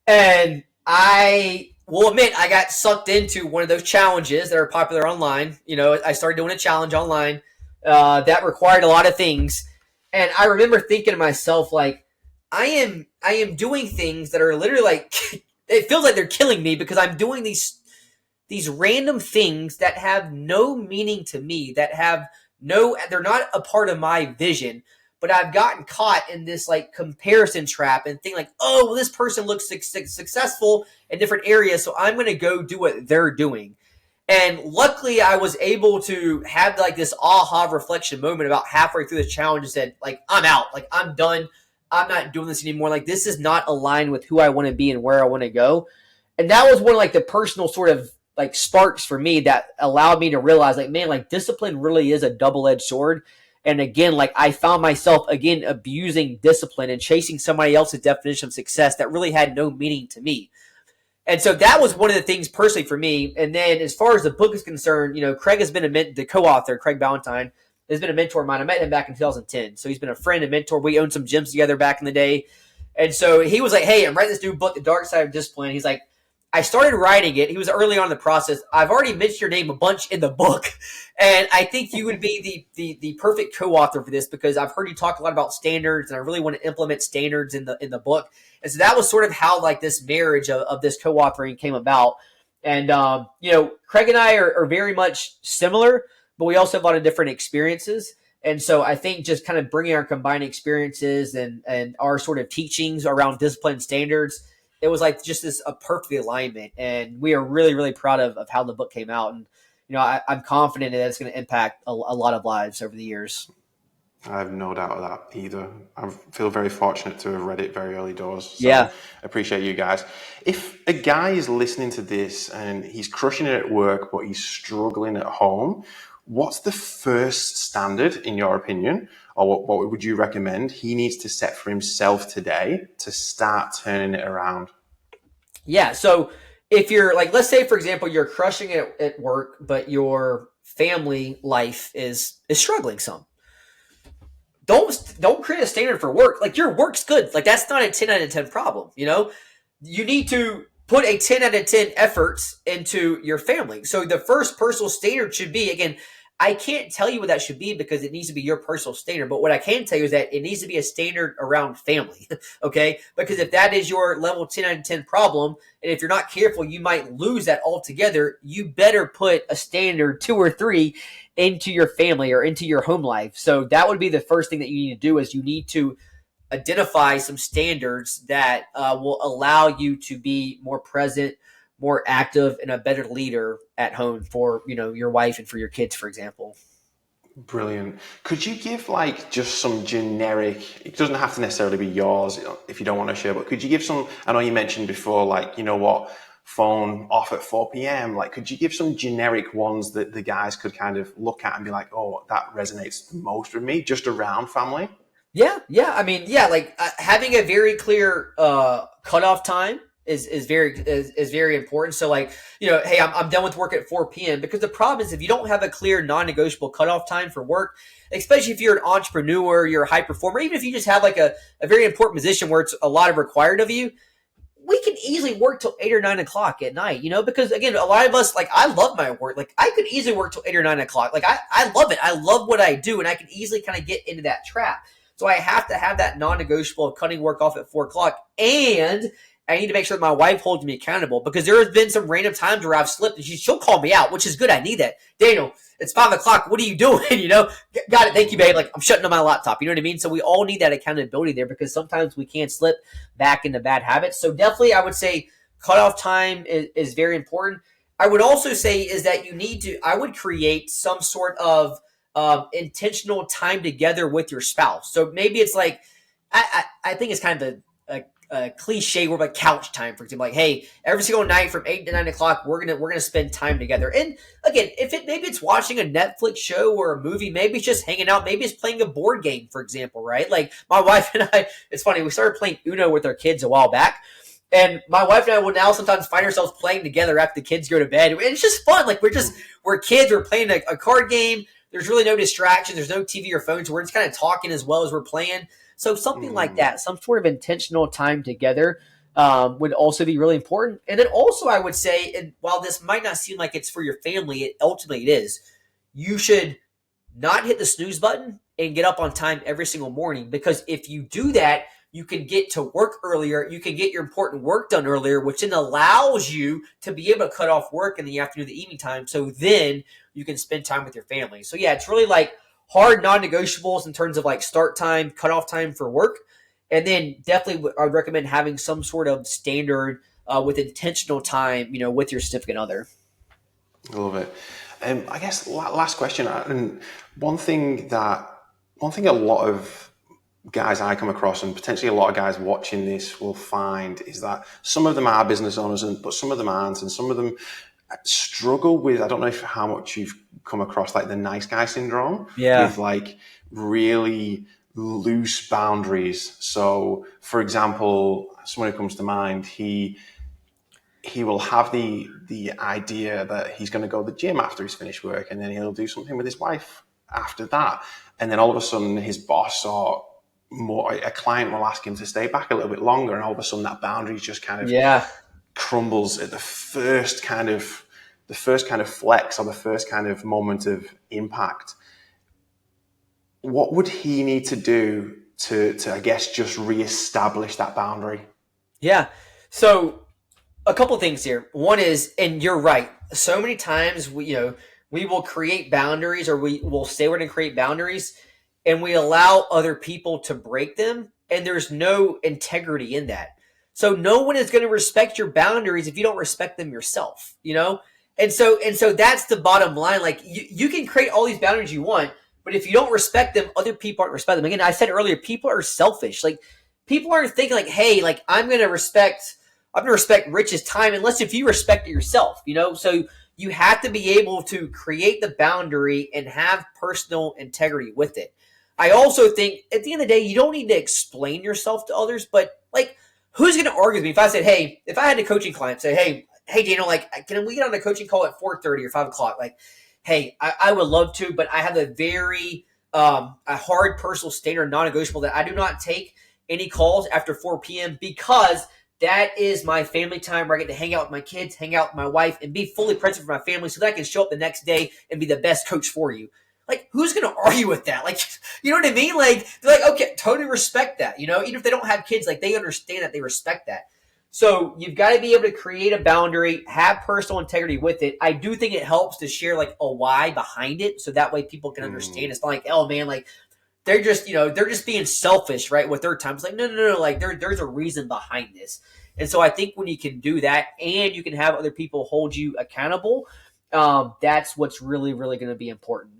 And I will admit, I got sucked into one of those challenges that are popular online. I started doing a challenge online that required a lot of things, and I remember thinking to myself, like, I am doing things that are literally like it feels like they're killing me because I'm doing these random things that have no meaning to me, that have they're not a part of my vision, but I've gotten caught in this like comparison trap and think like, oh, well, this person looks successful in different areas, so I'm going to go do what they're doing. And luckily, I was able to have like this aha reflection moment about halfway through the challenge and said, like, I'm out, like I'm done. I'm not doing this anymore. Like this is not aligned with who I want to be and where I want to go. And that was one of like the personal sort of like sparks for me that allowed me to realize like, man, like discipline really is a double-edged sword. And again, like I found myself again abusing discipline and chasing somebody else's definition of success that really had no meaning to me. And so that was one of the things personally for me. And then as far as the book is concerned, Craig has been the co-author, Craig Ballantyne, has been a mentor of mine. I met him back in 2010. So he's been a friend and mentor. We owned some gyms together back in the day. And so he was like, hey, I'm writing this new book, The Dark Side of Discipline. He's like, I started writing it. He was early on in the process. I've already mentioned your name a bunch in the book. And I think you would be the perfect co-author for this because I've heard you talk a lot about standards and I really want to implement standards in the book. And so that was sort of how like this marriage of this co-authoring came about. And, Craig and I are very much similar, but we also have a lot of different experiences. And so I think just kind of bringing our combined experiences and our sort of teachings around discipline standards, it was like just a perfect alignment. And we are really, really proud of how the book came out. And, I'm confident that it's going to impact a lot of lives over the years. I have no doubt of that either. I feel very fortunate to have read it very early doors. So Yeah. appreciate you guys. If a guy is listening to this and he's crushing it at work, but he's struggling at home, what's the first standard, in your opinion, or what would you recommend he needs to set for himself today to start turning it around? Yeah. So if you're like, let's say for example, you're crushing it at work, but your family life is struggling some. Don't create a standard for work. Like your work's good. Like that's not a 10 out of 10 problem. You need to put a 10 out of 10 efforts into your family. So the first personal standard should be, again, I can't tell you what that should be because it needs to be your personal standard. But what I can tell you is that it needs to be a standard around family. Okay. Because if that is your level 10 out of 10 problem, and if you're not careful, you might lose that altogether. You better put a standard 2 or 3 into your family or into your home life. So that would be the first thing that you need to do is you need to identify some standards that will allow you to be more present, more active, and a better leader at home for your wife and for your kids, for example. Brilliant. Could you give like just some generic, it doesn't have to necessarily be yours if you don't want to share, but could you give some, I know you mentioned before, like, phone off at 4 p.m. Like, could you give some generic ones that the guys could kind of look at and be like, oh, that resonates the most with me just around family? Yeah. I mean, yeah, like having a very clear cutoff time is very important. So like, hey, I'm done with work at 4 p.m. because the problem is if you don't have a clear non-negotiable cutoff time for work, especially if you're an entrepreneur, you're a high performer, even if you just have like a very important position where it's a lot of required of you, we can easily work till 8 or 9 o'clock at night, because again, a lot of us, like, I love my work. Like I could easily work till 8 or 9 o'clock. Like I love it. I love what I do. And I can easily kind of get into that trap. So I have to have that non-negotiable of cutting work off at 4 o'clock. And I need to make sure that my wife holds me accountable because there has been some random times where I've slipped and she'll call me out, which is good. I need that. Daniel, it's 5 o'clock. What are you doing? Got it. Thank you, babe. Like I'm shutting on my laptop. You know what I mean? So we all need that accountability there because sometimes we can't slip back into bad habits. So definitely I would say cutoff time is very important. I would also say is that I would create some sort of intentional time together with your spouse. So maybe it's like, I think it's kind of a cliche word like couch time, for example. Like, hey, every single night from 8 to 9 o'clock, we're gonna spend time together. And again, maybe it's watching a Netflix show or a movie, maybe it's just hanging out, maybe it's playing a board game, for example, right? Like my wife and I, it's funny, we started playing Uno with our kids a while back. And my wife and I will now sometimes find ourselves playing together after the kids go to bed. And it's just fun. Like we're kids, we're playing a card game. There's really no distractions. There's no TV or phones. We're just kind of talking as well as we're playing. So something like that, some sort of intentional time together would also be really important. And then also I would say, and while this might not seem like it's for your family, ultimately it is, you should not hit the snooze button and get up on time every single morning. Because if you do that, you can get to work earlier. You can get your important work done earlier, which then allows you to be able to cut off work in the afternoon, the evening time. So then you can spend time with your family. So yeah, it's really like hard non-negotiables in terms of like start time, cutoff time for work. And then definitely I would recommend having some sort of standard with intentional time, with your significant other. I love it. I guess last question, and one thing a lot of guys I come across, and potentially a lot of guys watching this will find, is that some of them are business owners, but some of them aren't, and some of them struggle with, I don't know how much you've come across like the nice guy syndrome, Yeah. with like really loose boundaries. So for example, someone who comes to mind, he will have the idea that he's going to go to the gym after he's finished work, and then he'll do something with his wife after that. And then all of a sudden his boss or a client will ask him to stay back a little bit longer, and all of a sudden that boundary just kind of crumbles at the first kind of flex or the first kind of moment of impact. What would he need to do to I guess just reestablish that boundary? Yeah. So a couple things here. One is, and you're right, so many times we will create boundaries, or we will say we're going to create boundaries, and we allow other people to break them, and there's no integrity in that. So no one is going to respect your boundaries if you don't respect them yourself, And so that's the bottom line. Like you can create all these boundaries you want, but if you don't respect them, other people aren't respect them. Again, I said earlier, people are selfish. Like people aren't thinking like, hey, like I'm going to respect Rich's time unless if you respect it yourself, So you have to be able to create the boundary and have personal integrity with it. I also think at the end of the day, you don't need to explain yourself to others, but like, who's going to argue with me if I said, hey, if I had a coaching client say, hey, Daniel, like, can we get on a coaching call at 4:30 or 5 o'clock? Like, hey, I would love to, but I have a very a hard personal standard, non-negotiable, that I do not take any calls after 4 p.m. because that is my family time where I get to hang out with my kids, hang out with my wife, and be fully present for my family so that I can show up the next day and be the best coach for you. Like, who's going to argue with that? Like, you know what I mean? Like, they're like, okay, totally respect that. You know, even if they don't have kids, like, they understand that, they respect that. So you've got to be able to create a boundary, have personal integrity with it. I do think it helps to share like a why behind it, so that way people can understand. It's not like, oh man, like they're just, they're just being selfish, right, with their time. It's like, no, like there's a reason behind this. And so I think when you can do that and you can have other people hold you accountable, that's what's really, really going to be important.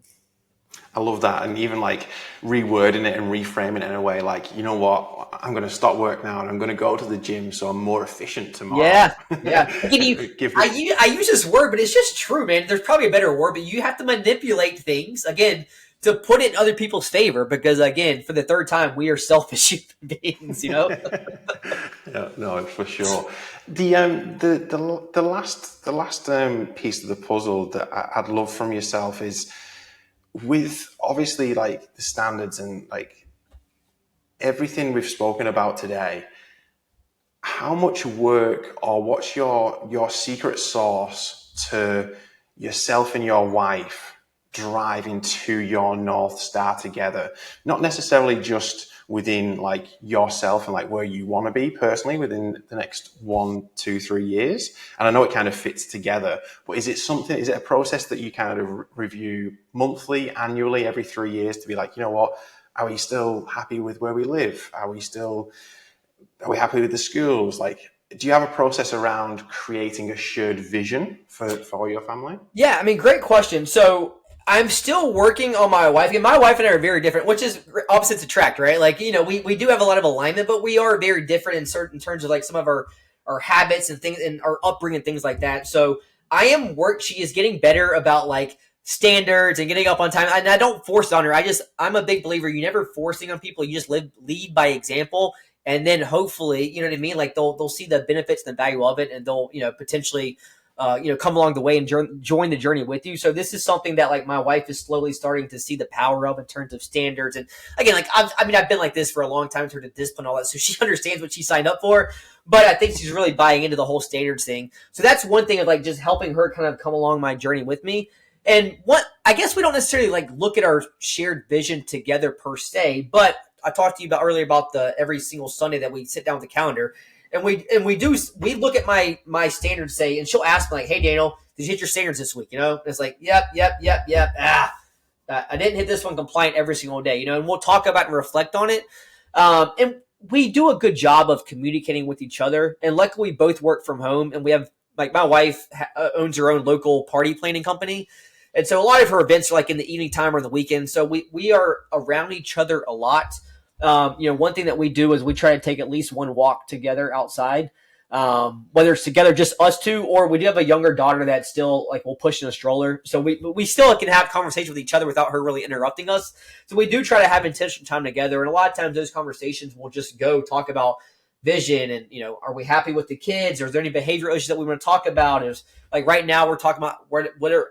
I love that. And even like rewording it and reframing it in a way like, you know what, I'm going to stop work now and I'm going to go to the gym so I'm more efficient tomorrow. Yeah. I use this word, but it's just true, man. There's probably a better word, but you have to manipulate things, again, to put it in other people's favor because, again, for the third time, we are selfish human beings, Yeah, no, for sure. The last piece of the puzzle that I'd love from yourself is, with obviously like the standards and like everything we've spoken about today, how much work, or what's your secret sauce to yourself and your wife driving to your North Star together? Not necessarily just within like yourself and like where you want to be personally within the next 1, 2, 3 years. And I know it kind of fits together, but is it a process that you kind of review monthly, annually, every 3 years to be like, you know what, are we still happy with where we live? Are we happy with the schools? Like, do you have a process around creating a shared vision for your family? Yeah, I mean, great question. So I'm still working on my wife. And my wife and I are very different, which is opposites attract, right? Like, we do have a lot of alignment, but we are very different in certain terms of like some of our habits and things and our upbringing and things like that. So she is getting better about like standards and getting up on time. And I don't force it on her. I'm a big believer. You never forcing on people. You just lead by example. And then hopefully, you know what I mean? Like they'll see the benefits and the value of it, and they'll, potentially, come along the way and join the journey with you. So this is something that like my wife is slowly starting to see the power of in terms of standards. And again, like, I've been like this for a long time, to discipline all that. So she understands what she signed up for, but I think she's really buying into the whole standards thing. So that's one thing of like just helping her kind of come along my journey with me. And I guess we don't necessarily like look at our shared vision together per se, but I talked to you about earlier about every single Sunday that we sit down with the calendar, and we look at my standards, say, and she'll ask me like, hey Daniel, did you hit your standards this week? And it's like, yep. I didn't hit this one compliant every single day, and we'll talk about and reflect on it. And we do a good job of communicating with each other. And luckily we both work from home, and we have, like, my wife owns her own local party planning company. And so a lot of her events are like in the evening time or the weekend. So we are around each other a lot. One thing that we do is we try to take at least one walk together outside, whether it's together, just us two, or we do have a younger daughter that still like will push in a stroller. So we still can have conversation with each other without her really interrupting us. So we do try to have intentional time together. And a lot of times those conversations will just go talk about vision and, are we happy with the kids, or is there any behavioral issues that we want to talk about? Is like right now we're talking about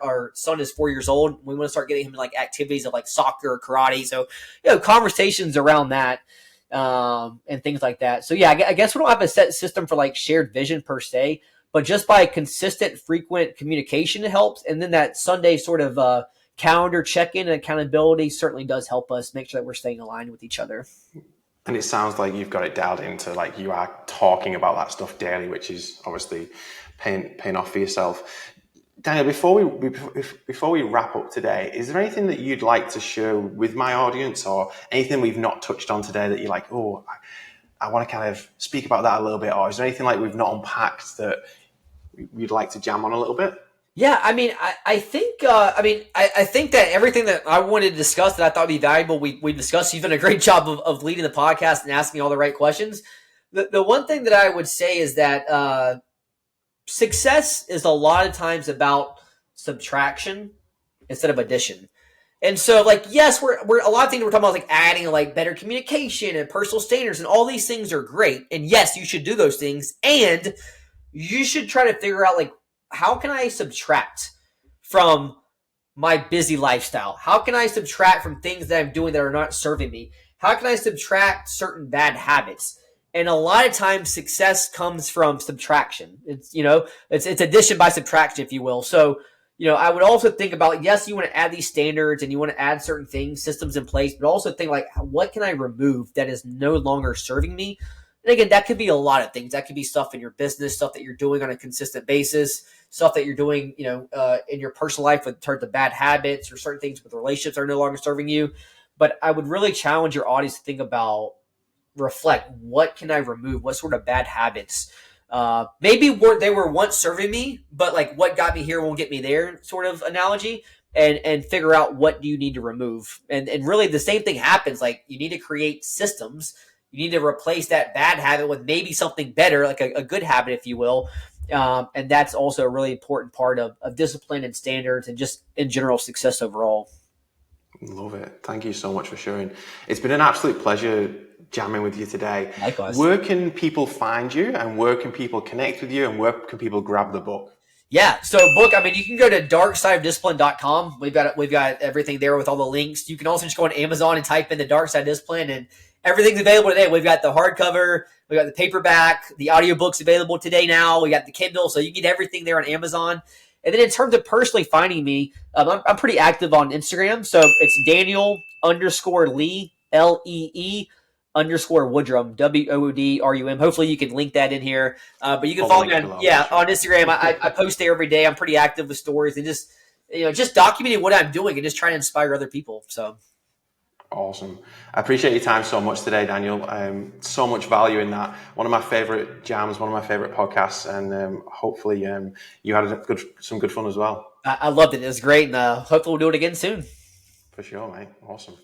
our son is 4 years old. We want to start getting him like activities of like soccer or karate. So, conversations around that, and things like that. So yeah, I guess we don't have a set system for like shared vision per se, but just by consistent, frequent communication, it helps. And then that Sunday sort of, calendar check-in and accountability certainly does help us make sure that we're staying aligned with each other. And it sounds like you've got it dialed into, like, you are talking about that stuff daily, which is obviously paying off for yourself. Daniel, before we wrap up today, is there anything that you'd like to share with my audience, or anything we've not touched on today that you're like, oh, I want to kind of speak about that a little bit? Or is there anything like we've not unpacked that you'd like to jam on a little bit? Yeah, I mean, I think that everything that I wanted to discuss that I thought would be valuable, we discussed. You've done a great job of leading the podcast and asking all the right questions. The one thing that I would say is that success is a lot of times about subtraction instead of addition. And so, like, yes, we're a lot of things we're talking about, like adding like better communication and personal standards, and all these things are great. And yes, you should do those things, and you should try to figure out like how can I subtract from my busy lifestyle? How can I subtract from things that I'm doing that are not serving me? How can I subtract certain bad habits? And a lot of times success comes from subtraction. It's, it's addition by subtraction, if you will. So, I would also think about, yes, you want to add these standards and you want to add certain things, systems in place, but also think like, what can I remove that is no longer serving me? And again, that could be a lot of things. That could be stuff in your business, stuff that you're doing on a consistent basis, stuff that you're doing, in your personal life with terms of bad habits or certain things with relationships that are no longer serving you. But I would really challenge your audience to think about, reflect, what can I remove? What sort of bad habits? Maybe they were once serving me, but like what got me here won't get me there sort of analogy. And figure out what do you need to remove. And really the same thing happens. Like you need to create systems. You need to replace that bad habit with maybe something better, like a good habit, if you will. And that's also a really important part of discipline and standards and just in general success overall. Love it. Thank you so much for sharing. It's been an absolute pleasure jamming with you today. Likewise. Where can people find you, and where can people connect with you, and where can people grab the book? Yeah. So book, you can go to darksideofdiscipline.com. We've got everything there with all the links. You can also just go on Amazon and type in the Dark Side of Discipline, and everything's available today. We've got the hardcover, we got the paperback, the audiobook's available today now. We got the Kindle, so you get everything there on Amazon. And then in terms of personally finding me, I'm pretty active on Instagram. So it's Daniel_Lee, Lee _Woodrum, Woodrum. Hopefully you can link that in here. But you can follow me on Instagram. I post there every day. I'm pretty active with stories and just documenting what I'm doing and just trying to inspire other people. So awesome. I appreciate your time so much today, Daniel. So much value in that. One of my favorite jams, one of my favorite podcasts, and hopefully you had some good fun as well. I loved it. It was great, and hopefully we'll do it again soon. For sure, mate. Awesome.